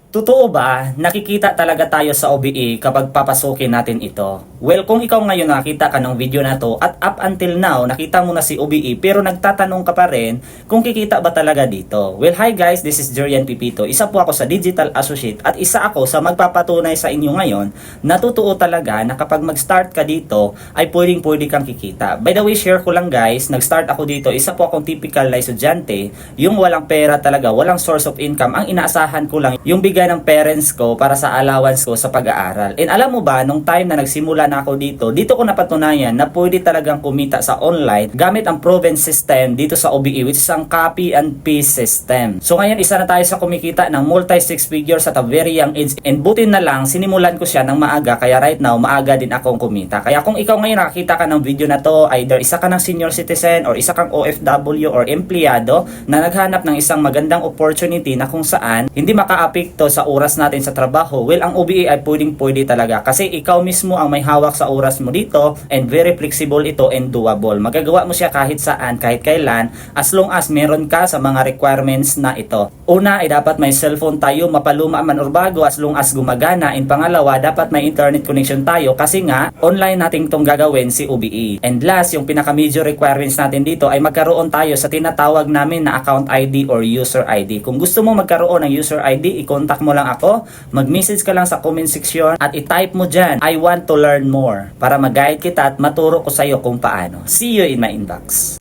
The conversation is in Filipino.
Totoo ba, nakikita talaga tayo sa OBE kapag papasukin natin ito? Well, kung ikaw ngayon nakita ka ng video na to at up until now, nakita mo na si OBE pero nagtatanong ka pa rin kung kikita ba talaga dito. Well, hi guys, this is Jurian Pipito. Isa po ako sa Digital Associate at isa ako sa magpapatunay sa inyo ngayon na totoo talaga na kapag mag-start ka dito ay pwede kang kikita. By the way, share ko lang guys, nag-start ako dito, isa po akong typical na estudyante, yung walang pera talaga, walang source of income. Ang inaasahan ko lang yung bigay ng parents ko para sa allowance ko sa pag-aaral. And alam mo ba, nung time na nagsimula na ako dito ko napatunayan na pwede talagang kumita sa online gamit ang proven system dito sa OBE, which is ang copy and paste system. So ngayon, isa na tayo sa kumikita ng multi six figures at a very young age. And buti na lang, sinimulan ko siya ng maaga, kaya right now, maaga din akong kumita. Kaya kung ikaw ngayon nakakita ka ng video na to, either isa ka ng senior citizen or isa kang OFW or empleyado na naghanap ng isang magandang opportunity na kung saan hindi makaapekto sa oras natin sa trabaho, well, ang OBE ay pwede talaga kasi ikaw mismo ang may hawak sa oras mo dito and very flexible ito and doable. Magagawa mo siya kahit saan, kahit kailan, as long as meron ka sa mga requirements na ito. Una ay dapat may cellphone tayo, mapaluma man or bago, as long as gumagana. And pangalawa, dapat may internet connection tayo kasi nga, online natin itong gagawin si OBE. And last, yung pinaka-major requirements natin dito ay magkaroon tayo sa tinatawag namin na account ID or user ID. Kung gusto mo magkaroon ng user ID, i-contact mo lang ako, mag-message ka lang sa comment section at i-type mo dyan, I want to learn more, para mag-guide kita at maturo ko sa iyo kung paano. See you in my inbox.